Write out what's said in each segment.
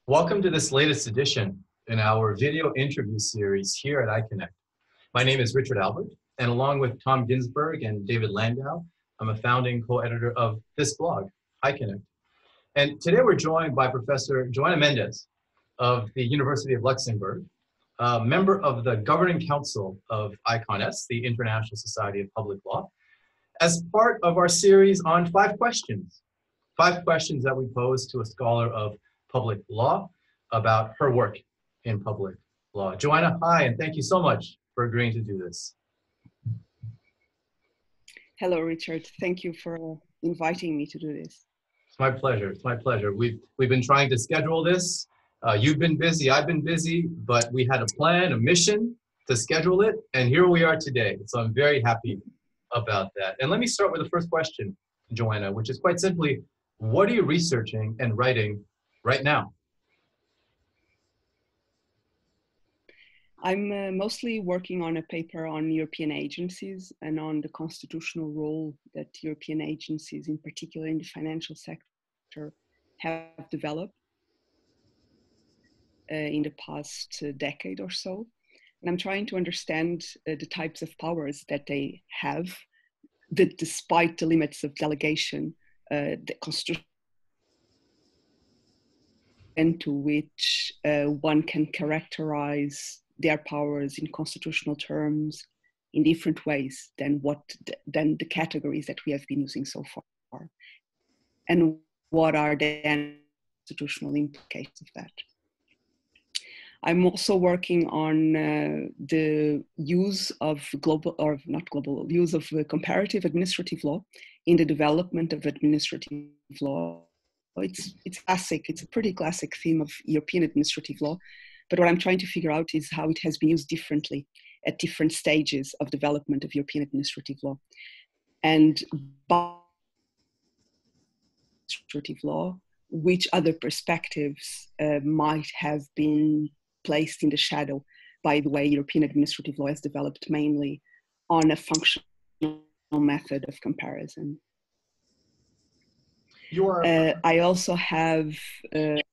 Welcome to this latest edition in our video interview series here at iConnect. My name is Richard Albert, and along with Tom Ginsberg and David Landau, I'm a founding co-editor of this blog, iConnect. And today we're joined by Professor Joana Mendes of the University of Luxembourg, a member of the Governing Council of ICONS, the International Society of Public Law, as part of our series on 5 questions. 5 questions that we pose to a scholar of public law about her work in public law. Joana, hi, and thank you so much for agreeing to do this. Hello, Richard. Thank you for inviting me to do this. It's my pleasure. It's my pleasure. We've been trying to schedule this. You've been busy, I've been busy, but we had a plan, a mission to schedule it, and here we are today. So I'm very happy about that. And let me start with the first question, Joana, which is quite simply, what are you researching and writing right now? I'm mostly working on a paper on European agencies and on the constitutional role that European agencies, in particular in the financial sector, have developed in the past decade or so. And I'm trying to understand the types of powers that they have, that despite the limits of delegation, the constitution and to which one can characterize their powers in constitutional terms in different ways than the categories that we have been using so far. And what are the constitutional implications of that? I'm also working on the use of comparative administrative law in the development of administrative law. It's classic. It's a pretty classic theme of European administrative law. But what I'm trying to figure out is how it has been used differently at different stages of development of European administrative law. And by administrative law, which other perspectives might have been placed in the shadow by the way European administrative law has developed mainly on a functional method of comparison. I also have a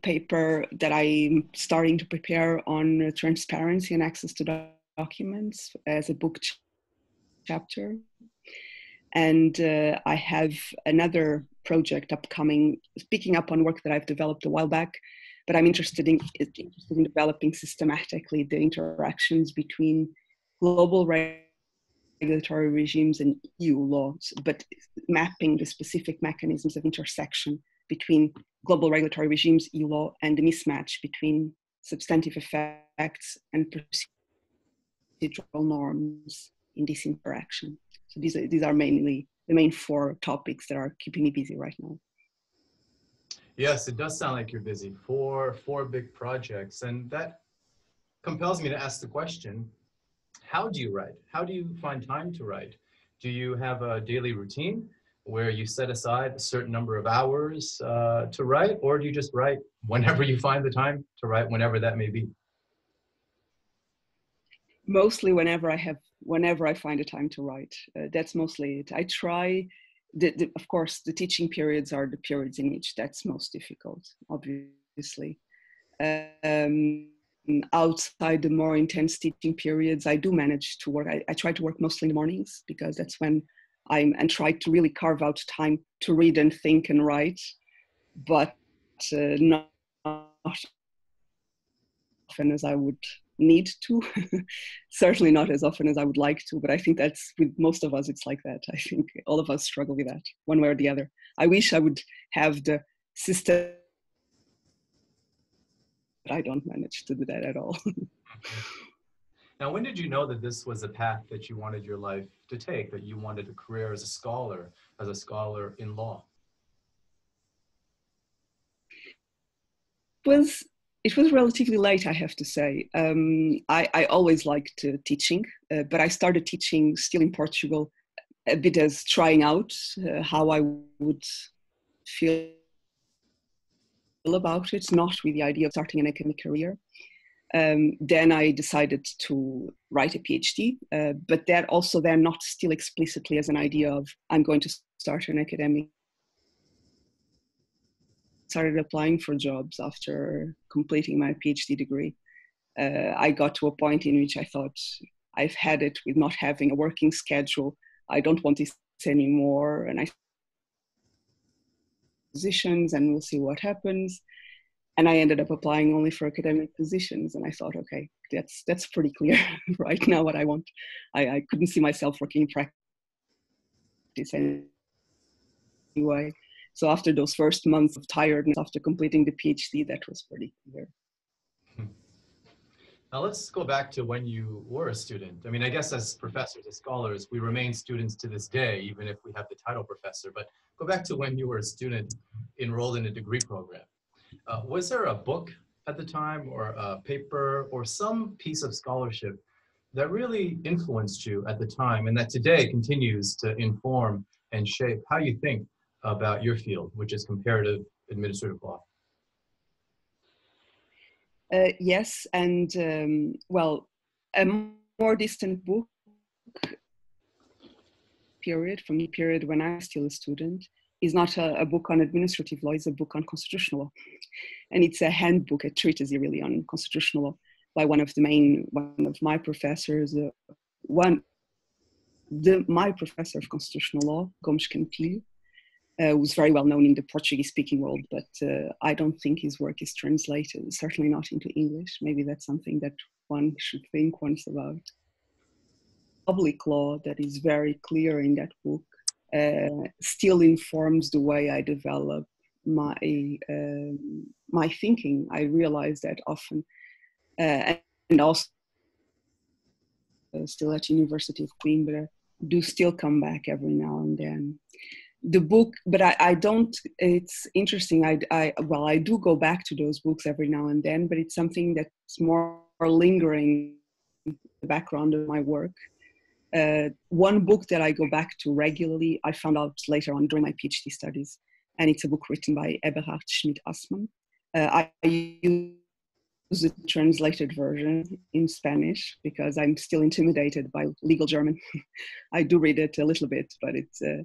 paper that I'm starting to prepare on transparency and access to documents as a book chapter. And I have another project upcoming, picking up on work that I've developed a while back, but I'm interested in developing systematically the interactions between global regulatory regimes and EU laws, but mapping the specific mechanisms of intersection between global regulatory regimes, EU law, and the mismatch between substantive effects and procedural norms in this interaction. So these are mainly the main 4 topics that are keeping me busy right now. Yes, it does sound like you're busy. Four big projects, and that compels me to ask the question, how do you write? How do you find time to write? Do you have a daily routine where you set aside a certain number of hours to write, or do you just write whenever you find the time to write, whenever that may be? Mostly whenever I find a time to write. That's mostly it. I try, of course, the teaching periods are the periods in which that's most difficult, obviously. Outside the more intense teaching periods, I do manage to work. I try to work mostly in the mornings because that's when and try to really carve out time to read and think and write, but not often as I would need to. Certainly not as often as I would like to, but I think that's, with most of us, it's like that. I think all of us struggle with that, one way or the other. I wish I would have the system, but I don't manage to do that at all. Now, when did you know that this was a path that you wanted your life to take, that you wanted a career as a scholar in law? It was relatively late, I have to say. I always liked teaching, but I started teaching still in Portugal, a bit as trying out how I would feel about it, not with the idea of starting an academic career. Then I decided to write a PhD, but that also then not still explicitly as an idea of I'm going to start an academic started applying for jobs after completing my PhD degree, I got to a point in which I thought, I've had it with not having a working schedule. I don't want this anymore. And I positions and we'll see what happens. And I ended up applying only for academic positions. And I thought, okay, that's pretty clear right now what I want. I couldn't see myself working in practice anyway. So after those first months of tiredness after completing the PhD, that was pretty clear. Now let's go back to when you were a student. I mean, I guess as professors, as scholars, we remain students to this day, even if we have the title professor. But go back to when you were a student enrolled in a degree program. Was there a book at the time, or a paper, or some piece of scholarship that really influenced you at the time and that today continues to inform and shape how you think about your field, which is comparative administrative law? Yes, and well, a more distant book period, from the period when I was still a student, is not a book on administrative law, it's a book on constitutional law. And it's a handbook, a treatise really on constitutional law by one of my professors, my professor of constitutional law, Gomes Cantilho, was very well known in the Portuguese-speaking world, but I don't think his work is translated, certainly not into English. Maybe that's something that one should think once about. Public law that is very clear in that book still informs the way I develop my thinking. I realize that often, and also still at University of Coimbra, do still come back every now and then. The book, but I don't, it's interesting, I do go back to those books every now and then, but it's something that's more lingering in the background of my work. One book that I go back to regularly, I found out later on during my PhD studies, and it's a book written by Eberhard Schmid-Assmann. I use the translated version in Spanish because I'm still intimidated by legal German. I do read it a little bit, but the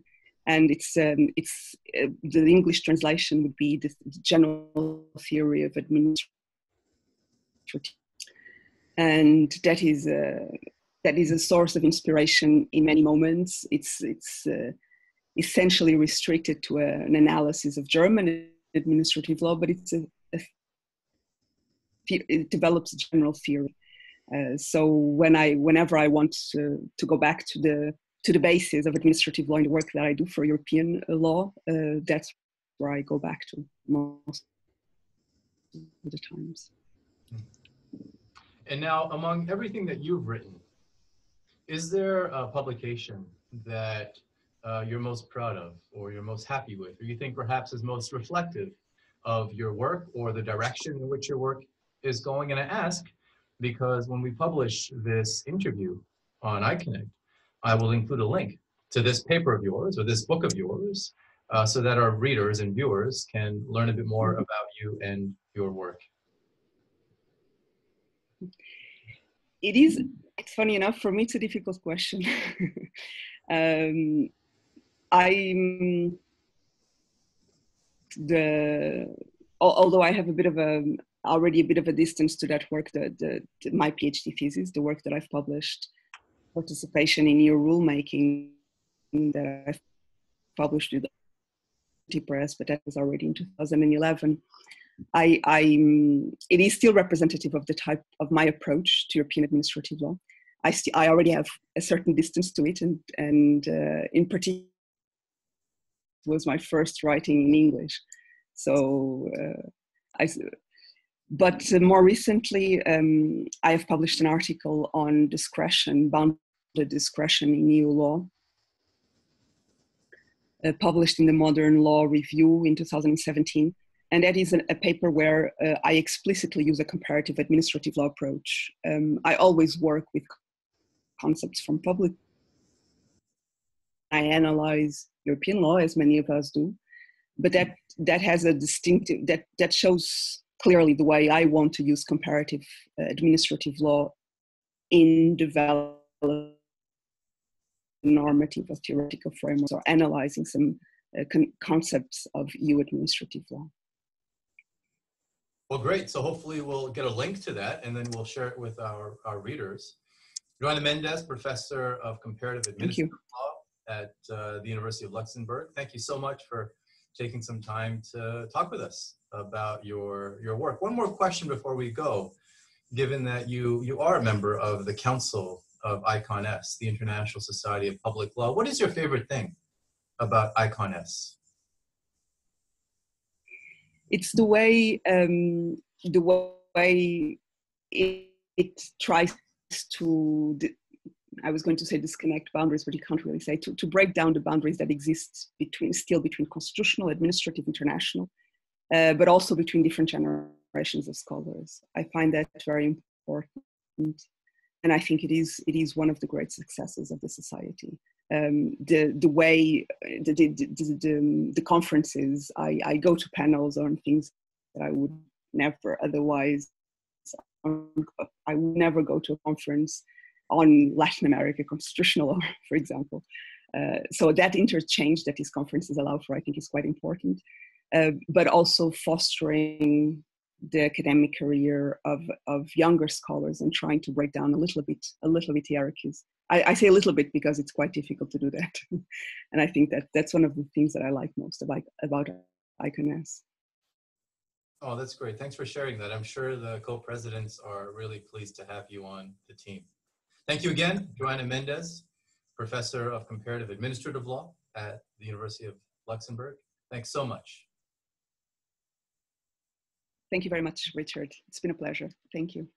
English translation would be the general theory of administration, and that is a source of inspiration in many moments. It's essentially restricted to an analysis of German administrative law, but it develops a general theory. So whenever I want to go back to the basis of administrative law in the work that I do for European law, that's where I go back to most of the times. And now, among everything that you've written, is there a publication that you're most proud of, or you're most happy with, or you think perhaps is most reflective of your work or the direction in which your work is going? And I ask because when we publish this interview on iConnect, I will include a link to this paper of yours or this book of yours so that our readers and viewers can learn a bit more about you and your work. It's funny enough, for me, it's a difficult question. Although I have already a bit of a distance to that work, my PhD thesis, the work that I've published, participation in EU rulemaking, that I've published with the press, but that was already in 2011. It is still representative of the type of my approach to European administrative law. I already have a certain distance to it, and in particular, it was my first writing in English. So, but more recently, I have published an article on bounded discretion in EU law, published in the Modern Law Review in 2017. And that is a paper where I explicitly use a comparative administrative law approach. I always work with concepts from public. I analyze European law, as many of us do, but that has a distinctive, that shows clearly the way I want to use comparative administrative law in developing normative or theoretical frameworks or analyzing some concepts of EU administrative law. Well, great. So hopefully we'll get a link to that and then we'll share it with our readers. Joana Mendes, Professor of Comparative Thank Administrative you. Law at the University of Luxembourg. Thank you so much for taking some time to talk with us about your work. One more question before we go, given that you are a member of the Council of ICON-S, the International Society of Public Law. What is your favorite thing about ICON-S? It's the way it tries to. I was going to say disconnect boundaries, but you can't really say to break down the boundaries that exist between constitutional, administrative, international, but also between different generations of scholars. I find that very important, and I think it is one of the great successes of the society. The way the conferences, I go to panels on things that I would never otherwise. I would never go to a conference on Latin America constitutional law, for example. So that interchange that these conferences allow for, I think, is quite important. But also fostering the academic career of younger scholars and trying to break down a little bit hierarchies. I say a little bit because it's quite difficult to do that. And I think that's one of the things that I like most about ICON-S. Oh, that's great. Thanks for sharing that. I'm sure the co-presidents are really pleased to have you on the team. Thank you again, Joana Mendes, Professor of Comparative Administrative Law at the University of Luxembourg. Thanks so much. Thank you very much, Richard. It's been a pleasure. Thank you.